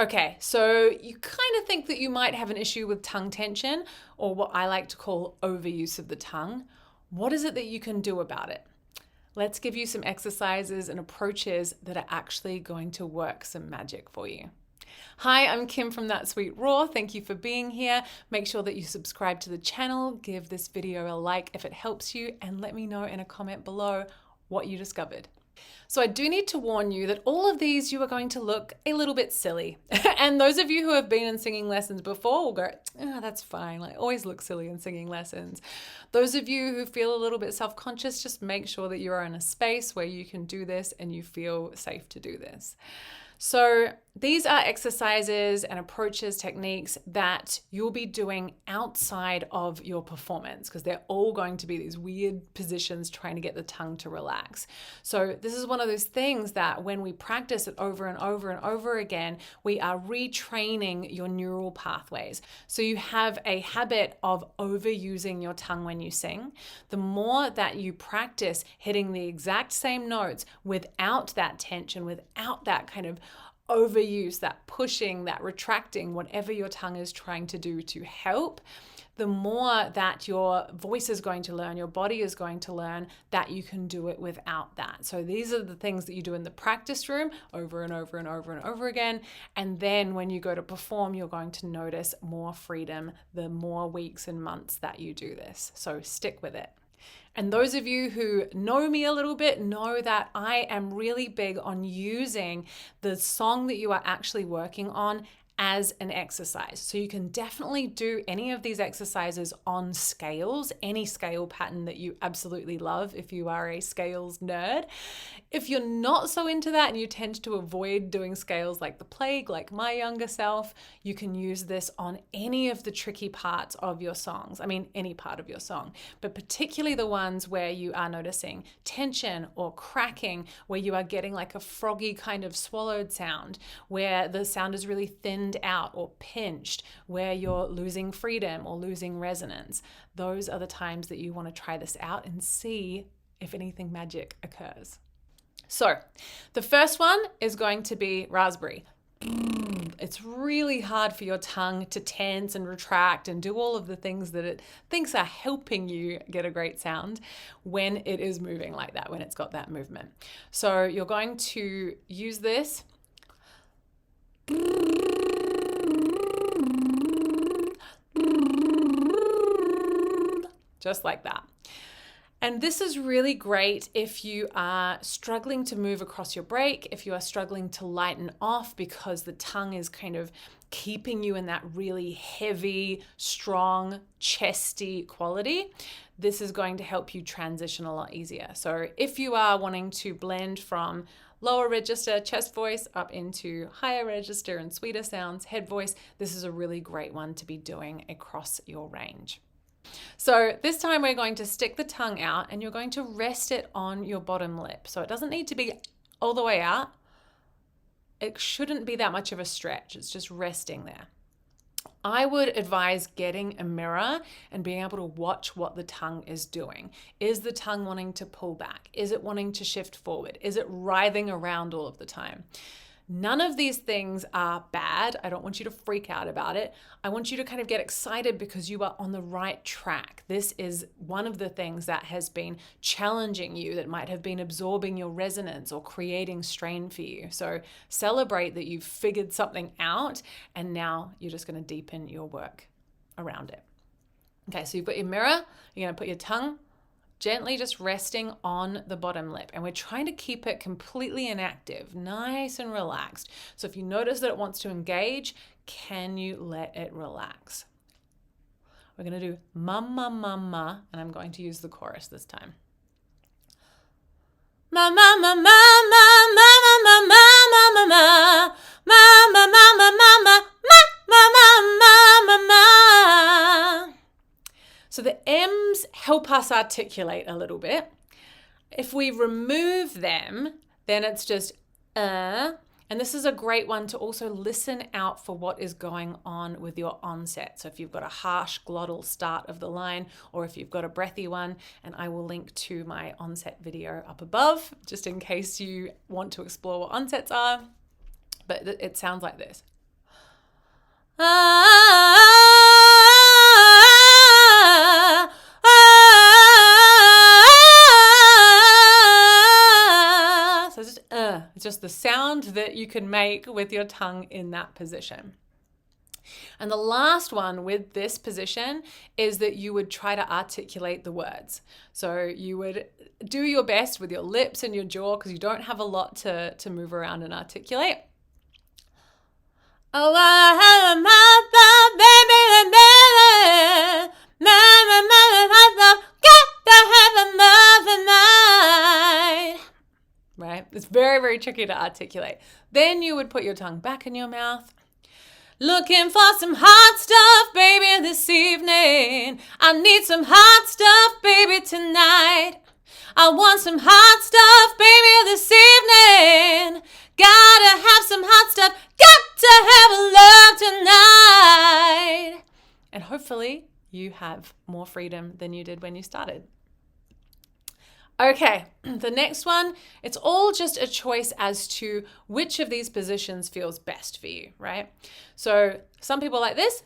Okay, so you kind of think that you might have an issue with tongue tension, or what I like to call overuse of the tongue. What is it that you can do about it? Let's give you some exercises and approaches that are actually going to work some magic for you. Hi, I'm Kim from That Sweet Raw. Thank you for being here. Make sure that you subscribe to the channel, give this video a like if it helps you, and let me know in a comment below what you discovered. So I do need to warn you that all of these you are going to look a little bit silly. And those of you who have been in singing lessons before will go, oh, that's fine. Like, always look silly in singing lessons. Those of you who feel a little bit self-conscious, just make sure that you are in a space where you can do this and you feel safe to do this. So these are exercises and approaches, techniques that you'll be doing outside of your performance, because they're all going to be these weird positions trying to get the tongue to relax. So this is one of those things that when we practice it over and over and over again, we are retraining your neural pathways. So you have a habit of overusing your tongue when you sing. The more that you practice hitting the exact same notes without that tension, without that kind of overuse, that pushing, that retracting, whatever your tongue is trying to do to help, the more that your voice is going to learn, your body is going to learn that you can do it without that. So these are the things that you do in the practice room over and over and over and over again. And then when you go to perform, you're going to notice more freedom the more weeks and months that you do this. So stick with it. And those of you who know me a little bit know that I am really big on using the song that you are actually working on as an exercise. So you can definitely do any of these exercises on scales, any scale pattern that you absolutely love if you are a scales nerd. If you're not so into that and you tend to avoid doing scales like the plague, like my younger self, you can use this on any of the tricky parts of your songs. I mean, any part of your song, but particularly the ones where you are noticing tension or cracking, where you are getting like a froggy kind of swallowed sound, where the sound is really thinned out or pinched, where you're losing freedom or losing resonance. Those are the times that you want to try this out and see if anything magic occurs. So the first one is going to be raspberry. It's really hard for your tongue to tense and retract and do all of the things that it thinks are helping you get a great sound when it is moving like that, when it's got that movement. So you're going to use this just like that. And this is really great if you are struggling to move across your break, if you are struggling to lighten off because the tongue is kind of keeping you in that really heavy, strong, chesty quality. This is going to help you transition a lot easier. So if you are wanting to blend from lower register chest voice up into higher register and sweeter sounds head voice, this is a really great one to be doing across your range. So this time we're going to stick the tongue out and you're going to rest it on your bottom lip. So it doesn't need to be all the way out. It shouldn't be that much of a stretch. It's just resting there. I would advise getting a mirror and being able to watch what the tongue is doing. Is the tongue wanting to pull back? Is it wanting to shift forward? Is it writhing around all of the time? None of these things are bad. I don't want you to freak out about it. I want you to kind of get excited because you are on the right track. This is one of the things that has been challenging you, that might have been absorbing your resonance or creating strain for you. So celebrate that you've figured something out and now you're just going to deepen your work around it. Okay, so you've got your mirror. You're going to put your tongue gently just resting on the bottom lip. And we're trying to keep it completely inactive, nice and relaxed. So if you notice that it wants to engage, can you let it relax? We're going to do mama, mama, and I'm going to use the chorus this time. Mama, mama, mama, mama, mama, mama, mama, mama, mama, mama, mama, mama. So the M's help us articulate a little bit. If we remove them, then it's just and this is a great one to also listen out for what is going on with your onset. So if you've got a harsh glottal start of the line, or if you've got a breathy one, and I will link to my onset video up above, just in case you want to explore what onsets are. But it sounds like this. So it's just the sound that you can make with your tongue in that position. And the last one with this position is that you would try to articulate the words. So you would do your best with your lips and your jaw because you don't have a lot to move around and articulate. Oh, I have a mother, baby, mother, got to have a mother night. Right? It's very, very tricky to articulate. Then you would put your tongue back in your mouth. Looking for some hot stuff, baby, this evening. I need some hot stuff, baby, tonight. I want some hot stuff, baby, this evening. Gotta have some hot stuff. Got to have a love tonight. And hopefully you have more freedom than you did when you started. Okay, the next one, it's all just a choice as to which of these positions feels best for you, right? So some people like this,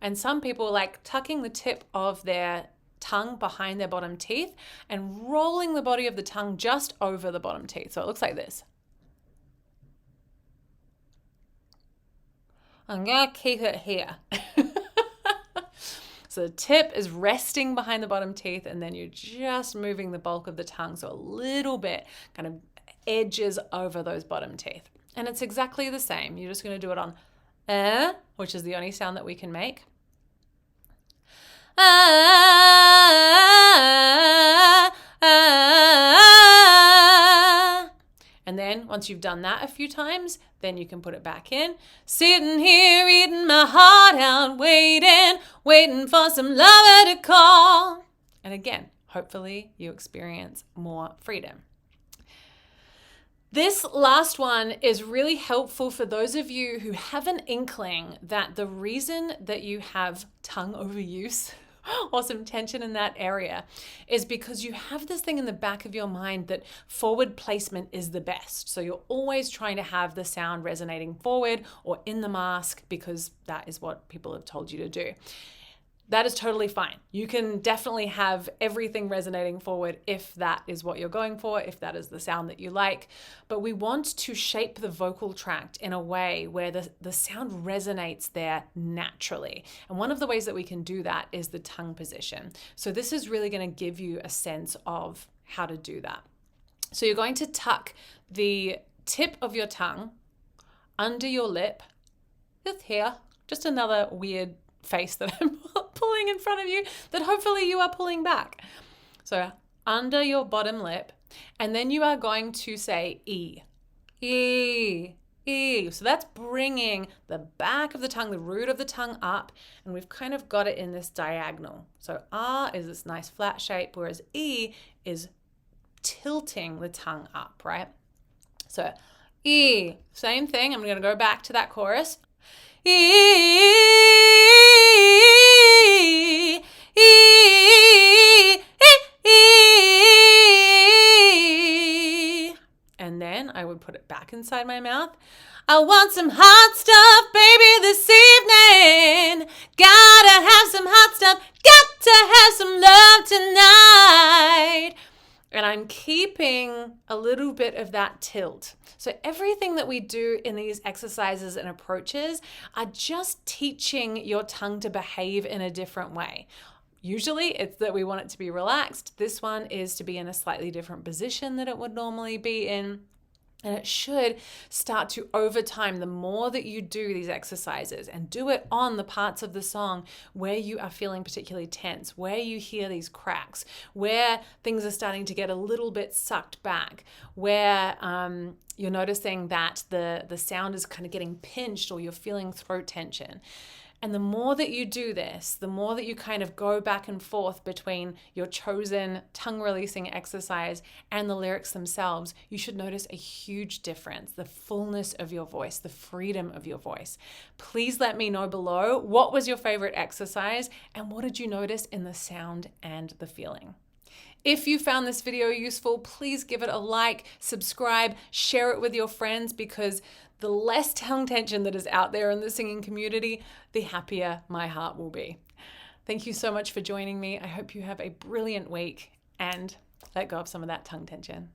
and some people like tucking the tip of their tongue behind their bottom teeth and rolling the body of the tongue just over the bottom teeth. So it looks like this. I'm gonna keep it here. So the tip is resting behind the bottom teeth, and then you're just moving the bulk of the tongue so a little bit kind of edges over those bottom teeth. And it's exactly the same. You're just going to do it on which is the only sound that we can make. And then once you've done that a few times, then you can put it back in. Sitting here eating my heart out, waiting for some lover to call. And again, hopefully you experience more freedom. This last one is really helpful for those of you who have an inkling that the reason that you have tongue overuse or some tension in that area is because you have this thing in the back of your mind that forward placement is the best. So you're always trying to have the sound resonating forward or in the mask because that is what people have told you to do. That is totally fine. You can definitely have everything resonating forward if that is what you're going for, if that is the sound that you like. But we want to shape the vocal tract in a way where the sound resonates there naturally. And one of the ways that we can do that is the tongue position. So this is really going to give you a sense of how to do that. So you're going to tuck the tip of your tongue under your lip, just here, just another weird face that I'm pulling in front of you that hopefully you are pulling back. So under your bottom lip, and then you are going to say E, E, E. So that's bringing the back of the tongue, the root of the tongue up, and we've kind of got it in this diagonal. So R is this nice flat shape, whereas E is tilting the tongue up, right? So E, same thing. I'm going to go back to that chorus. E, E, E, E. And then I would put it back inside my mouth. I want some hot stuff, baby, this evening. Gotta have some hot stuff. Got to have some love tonight. And I'm keeping a little bit of that tilt. So everything that we do in these exercises and approaches are just teaching your tongue to behave in a different way. Usually it's that we want it to be relaxed. This one is to be in a slightly different position that it would normally be in. And it should start to, over time, the more that you do these exercises and do it on the parts of the song where you are feeling particularly tense, where you hear these cracks, where things are starting to get a little bit sucked back, where you're noticing that the sound is kind of getting pinched or you're feeling throat tension. And the more that you do this, the more that you kind of go back and forth between your chosen tongue releasing exercise and the lyrics themselves, you should notice a huge difference, the fullness of your voice, the freedom of your voice. Please let me know below, what was your favorite exercise and what did you notice in the sound and the feeling? If you found this video useful, please give it a like, subscribe, share it with your friends, because The less tongue tension that is out there in the singing community, the happier my heart will be. Thank you so much for joining me. I hope you have a brilliant week and let go of some of that tongue tension.